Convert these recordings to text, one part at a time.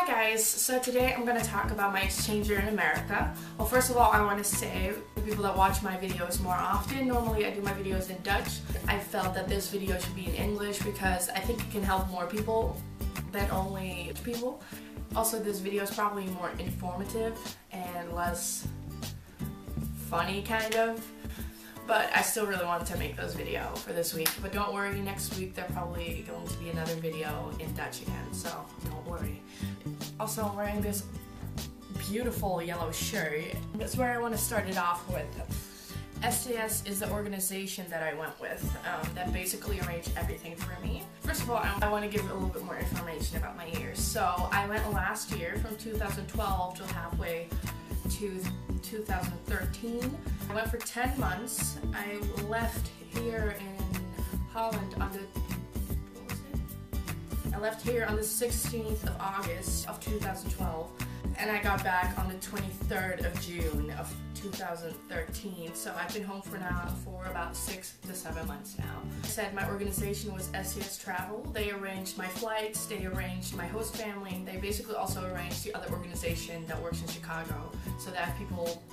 guys, so today I'm going to talk about my exchange year in America. Well, first of all, I want to say to people that watch my videos more often, normally I do my videos in Dutch. I felt that this video should be in English because I think it can help more people than only people. Also, this video is probably more informative and less funny, kind of. But I still really wanted to make this video for this week. But don't worry, next week there's probably going to be another video in Dutch again, so don't worry. Also, I'm wearing this beautiful yellow shirt. That's where I want to start it off with. STS is the organization that I went with that basically arranged everything for me. First of all, I want to give a little bit more information about my year. So I went last year from 2012 till halfway to 2013. I went for 10 months. I left here in Holland on the, I left here on the 16th of August of 2012, and I got back on the 23rd of June of 2013. So I've been home for about 6 to 7 months now. I said my organization was STS Travel. They arranged my flights, they arranged my host family, they basically also arranged the other organization that works in Chicago, so that I have people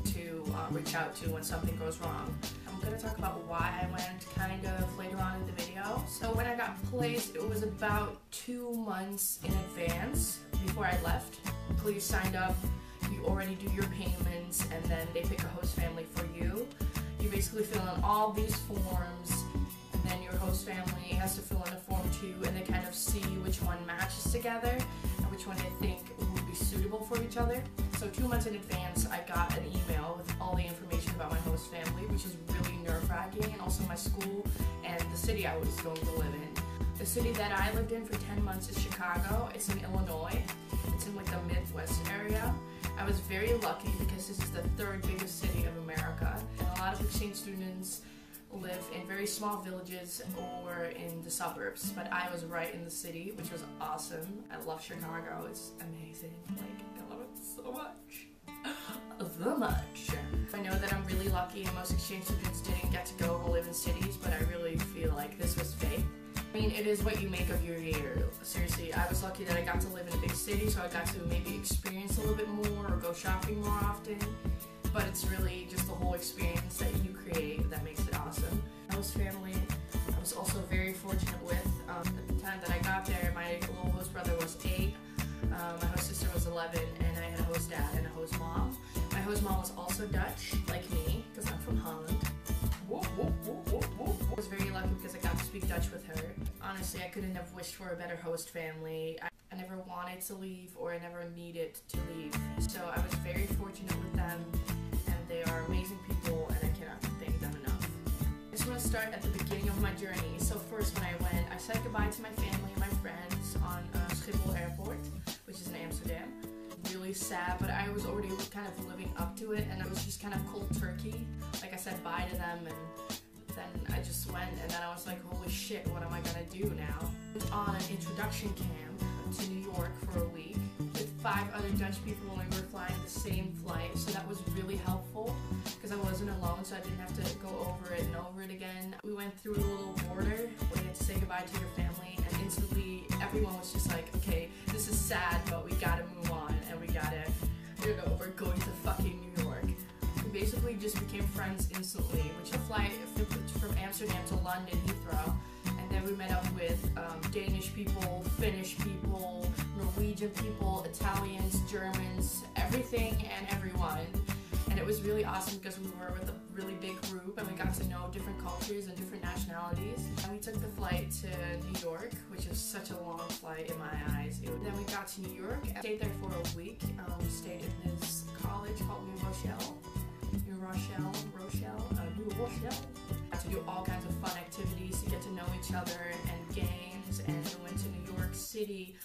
to reach out to when something goes wrong. I'm going to talk about why I went kind of later on in the video. So when I got placed, it was about 2 months in advance before I left. Please sign up, you already do your payments, and then they pick a host family for you. You basically fill in all these forms, and then your host family has to fill in a form too, and they kind of see which one matches together and which one they think would be suitable for each other. So 2 months in advance, I got an email with all the information about my host family, which is really nerve-wracking, and also my school and the city I was going to live in. The city that I lived in for 10 months is Chicago. It's in Illinois. It's in like the Midwest area. I was very lucky because this is the 3rd biggest city of America, and a lot of exchange students live in very small villages or in the suburbs, but I was right in the city, which was awesome. I love Chicago. It's amazing. Like, I love it so much. So much. I know that I'm really lucky and most exchange students didn't get to go and live in cities, but I really feel like this was fake. I mean, it is what you make of your year. Seriously, I was lucky that I got to live in a big city, so I got to maybe experience a little bit more or go shopping more often. But it's really just the whole experience that you create that makes it awesome. My host family, I was also very fortunate with. At the time that I got there, my little host brother was 8, my host sister was 11, and I had a host dad and a host mom. My host mom was also Dutch, like me, because I'm from Holland. I was very lucky because I got to speak Dutch with her. Honestly, I couldn't have wished for a better host family. I never wanted to leave, or I never needed to leave. So I was very fortunate with them, and they are amazing people, and I cannot thank them enough. I just want to start at the beginning of my journey. So first, when I went, I said goodbye to my family and my friends on Schiphol Airport, which is in Amsterdam. Really sad, but I was already kind of living up to it, and it was just kind of cold turkey. Like, I said bye to them, and then I just went, and then I was like, holy shit, what am I gonna do now? I went on an introduction camp to New York for a week with 5 other Dutch people, and we were flying the same flight, so that was really helpful because I wasn't alone, so I didn't have to go over it and over it again. We went through a little border where you had to say goodbye to your family, and instantly everyone was just like, okay, this is sad, but we gotta move on, and we gotta, you know, we're going to fucking New York. We basically just became friends instantly, which a flight from Amsterdam to London, Heathrow, and then we met up with Danish people, Finnish people, Norwegian people, Italians, Germans, everything and everyone. And it was really awesome because we were with a really big group, and we got to know different cultures and different nationalities. And we took the flight to New York, which is such a long flight in my eyes. Then we got to New York and stayed there for a week. We stayed in this college called New Rochelle. Got to do all kinds of fun activities to get to know each other and games, and we went to New York City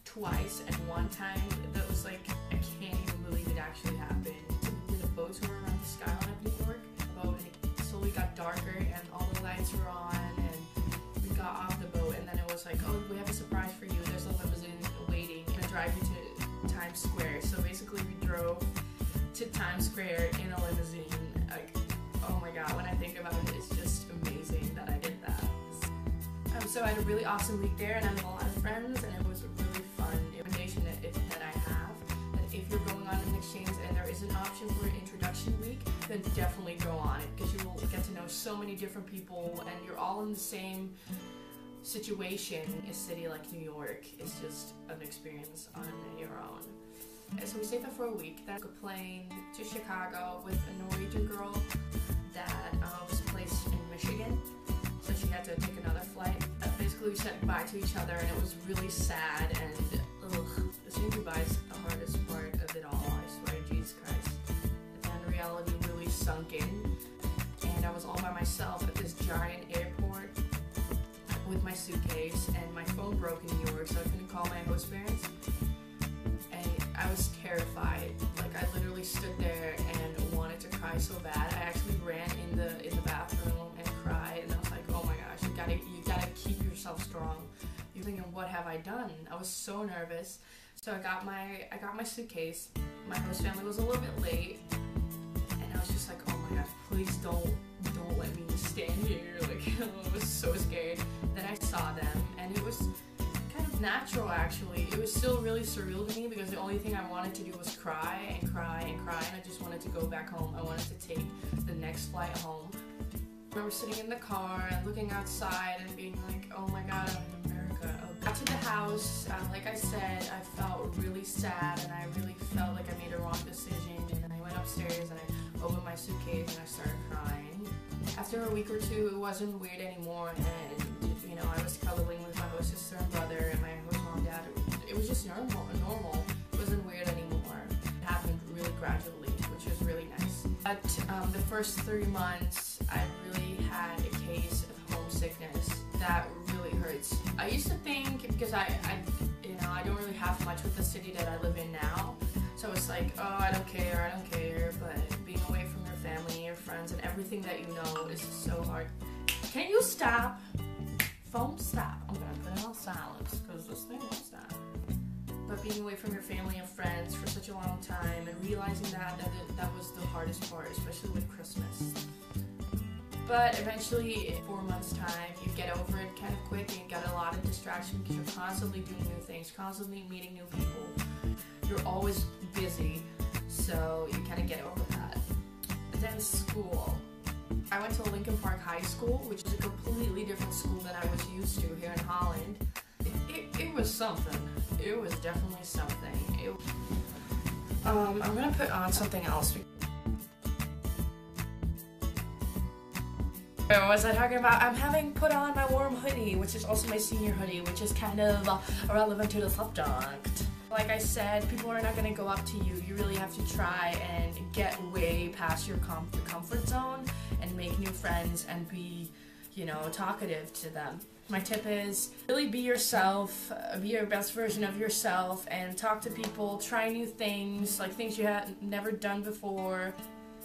twice, and one time that was like, I can't even believe it actually happened. So we did a boat tour around the skyline of New York. The boat slowly got darker and all the lights were on, and we got off the boat, and then it was like, oh, we have a surprise for you. There's a limousine waiting to drive you to Times Square. So basically we drove to Times Square in a limousine. Like, oh my god, when I think about it, it's just amazing that I did that. So I had a really awesome week there, and I met a lot of friends, and it was really fun. The recommendation, if to definitely go on it because you will get to know so many different people and you're all in the same situation. A city like New York is just an experience on your own. And so we stayed there for a week. Then I took a plane to Chicago with a Norwegian girl that was placed in Michigan. So she had to take another flight. Basically, we said goodbye to each other, and it was really sad. And saying goodbye is the hardest part of it all. I swear, Jesus Christ. And then reality really sunk in, and I was all by myself at this giant airport with my suitcase, and my phone broke in New York, so I couldn't call my host parents. And I was terrified. Like, I literally stood there and wanted to cry so bad. I actually ran in the bathroom and cried, and I was like, oh my gosh, you gotta keep yourself strong. You're thinking, what have I done? I was so nervous. So I got my suitcase. My host family was a little bit late, and I was just like, oh my gosh, please don't let me stand here. Like, I was so scared. Then I saw them, and it was kind of natural actually. It was still really surreal to me because the only thing I wanted to do was cry and cry and cry, and I just wanted to go back home. I wanted to take the next flight home. I remember sitting in the car and looking outside and being like, oh my god, I'm in America. Got to the house, like I said, I felt really sad and I really felt like I made a wrong decision, and I went upstairs and I opened my suitcase and I started crying. After a week or two, it wasn't weird anymore, and you know, I was cuddling with my host sister and brother and my host mom and dad. It was just normal. It wasn't weird anymore. It happened really gradually, which was really nice. But the first 3 months, I really had a case of homesickness that really hurts. I used to think, because I don't really have much with the city that I live in now, so it's like, oh, I don't care, but being away from your family and your friends and everything that you know is so hard. Can you stop? Phone, stop. I'm gonna put it on silence because this thing won't stop. But being away from your family and friends for such a long time and realizing that was the hardest part, especially with Christmas. But eventually, in 4 months' time, you get over it kind of quick and you get a lot of distraction because you're constantly doing new things, constantly meeting new people. You're always busy, so you kind of get over that. And then school. I went to Lincoln Park High School, which is a completely different school than I was used to here in Holland. It was something. It was definitely something. I'm gonna put on something else. What was I talking about? I'm having put on my warm hoodie, which is also my senior hoodie, which is kind of irrelevant to the subject. Like I said, people are not going to go up to you. You really have to try and get way past your comfort zone and make new friends and be, you know, talkative to them. My tip is really be yourself, be your best version of yourself, and talk to people, try new things, like things you have never done before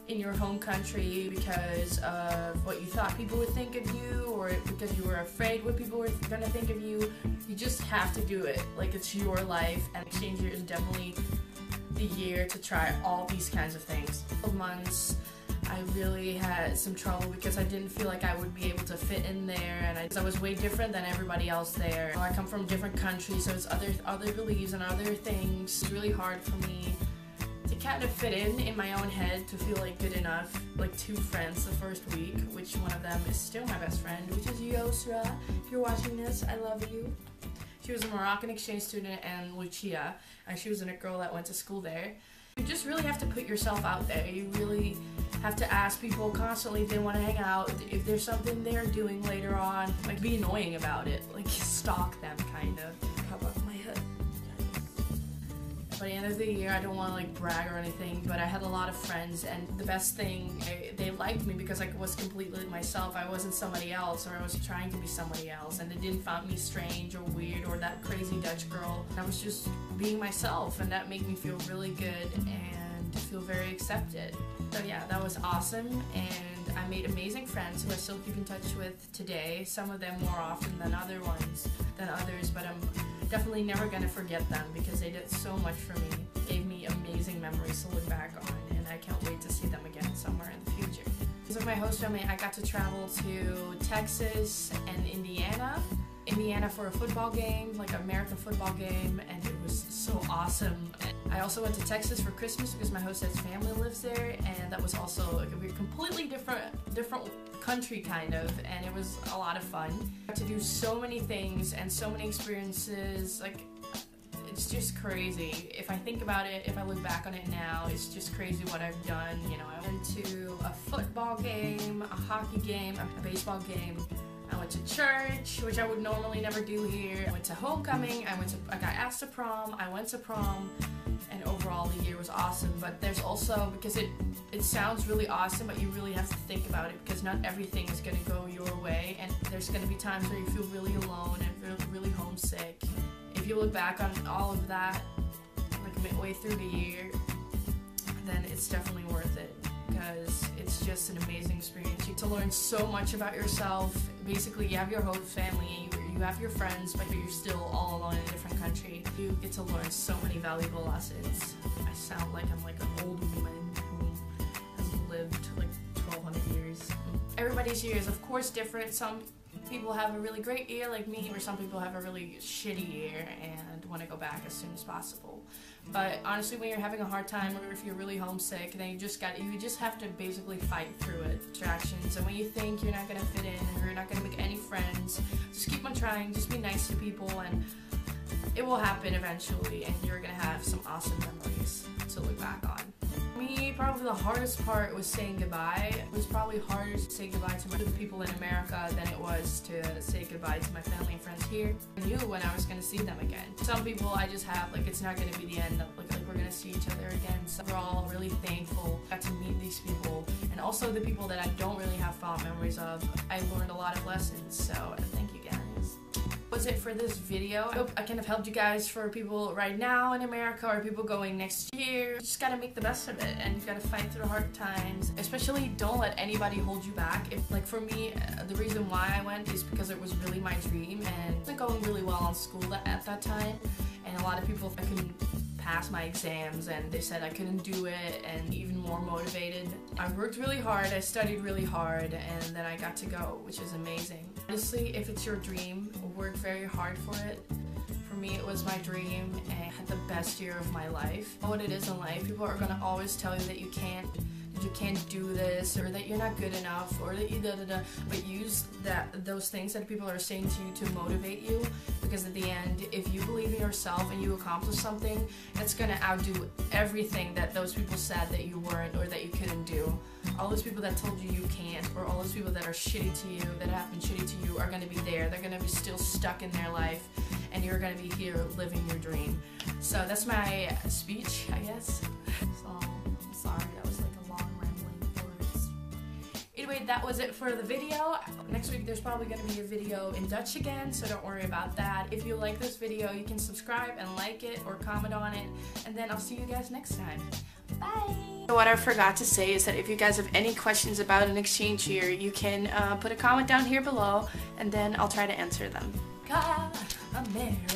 in your home country because of what you thought people would think of you or because you were afraid what people were gonna think of you. You just have to do it. Like, it's your life, and exchange year is definitely the year to try all these kinds of things. 12 months, I really had some trouble because I didn't feel like I would be able to fit in there, and I was way different than everybody else there. I come from different countries, so it's other beliefs and other things. It's really hard for me to kind of fit in my own head to feel like good enough. Like 2 friends the first week, which one of them is still my best friend, which is Yosra. If you're watching this, I love you. She was a Moroccan exchange student, and Lucia, and she was a girl that went to school there. You just really have to put yourself out there. You really have to ask people constantly if they want to hang out, if there's something they're doing later on. Like, be annoying about it. Like, stalk them, kind of. How about my head? By the end of the year, I don't want to like brag or anything, but I had a lot of friends, and the best thing, they liked me because I was completely myself. I wasn't somebody else, or I was trying to be somebody else, and they didn't find me strange or weird or that crazy Dutch girl. I was just being myself, and that made me feel really good and feel very accepted. So yeah, that was awesome, and I made amazing friends who I still keep in touch with today. Some of them more often than others, but I'm definitely never gonna forget them because they did so much for me. They gave me amazing memories to look back on, and I can't wait to see them again somewhere in the future. Because of my host family, I got to travel to Texas and Indiana for a football game, like an American football game, and it was so awesome. I also went to Texas for Christmas because my hostess family lives there, and that was also like a completely different country kind of, and it was a lot of fun. I got to do so many things and so many experiences, like it's just crazy. If I think about it, if I look back on it now, it's just crazy what I've done. You know, I went to a football game, a hockey game, a baseball game. I went to church, which I would normally never do here. I went to homecoming, I got asked to prom, I went to prom, and overall the year was awesome. But there's also, because it sounds really awesome, but you really have to think about it, because not everything is going to go your way, and there's going to be times where you feel really alone and feel really homesick. If you look back on all of that, like midway through the year, then it's definitely worth it, because it's just an amazing experience. You get to learn so much about yourself. Basically, you have your whole family, you have your friends, but you're still all alone in a different country. You get to learn so many valuable lessons. I sound like I'm like an old woman who has lived like 1,200 years. Everybody's year is of course different. Some people have a really great year like me, or some people have a really shitty year and want to go back as soon as possible. But honestly, when you're having a hard time, or if you're really homesick, then you just have to basically fight through it. Distractions, and when you think you're not gonna fit in and you're not gonna make any friends, just keep on trying, just be nice to people, and it will happen eventually, and you're gonna have some awesome memories to look back on. For me, probably the hardest part was saying goodbye. It was probably harder to say goodbye to the people in America than it was to say goodbye to my family and friends here. I knew when I was going to see them again. Some people I just have, like, it's not going to be the end, like we're going to see each other again. So we're all really thankful I got to meet these people, and also the people that I don't really have fond memories of. I learned a lot of lessons, so thank you guys. Was it for this video. I hope I kind of helped you guys, for people right now in America or people going next year. You just gotta make the best of it, and you gotta fight through the hard times. Especially don't let anybody hold you back. Like for me, the reason why I went is because it was really my dream, and it wasn't going really well on school at that time, and a lot of people, I couldn't pass my exams, and they said I couldn't do it, and even more motivated. I worked really hard, I studied really hard, and then I got to go, which is amazing. Honestly, if it's your dream, work very hard for it. For me, it was my dream, and I had the best year of my life. What it is in life, people are gonna always tell you that you can't do this, or that you're not good enough, or that you da-da-da, but use those things that people are saying to you to motivate you, because at the end, if you believe in yourself and you accomplish something, that's gonna outdo everything that those people said that you weren't or that you couldn't do. All those people that told you you can't, or all those people that are shitty to you, that have been shitty to you, are gonna be there. They're gonna be still stuck in their life, and you're gonna be here living your dream. So that's my speech, I guess. So, I'm sorry, that was like a long rambling words. Anyway, that was it for the video. Next week there's probably going to be a video in Dutch again, so don't worry about that. If you like this video, you can subscribe and like it or comment on it, and then I'll see you guys next time. Bye! What I forgot to say is that if you guys have any questions about an exchange year, you can put a comment down here below, and then I'll try to answer them. God, America.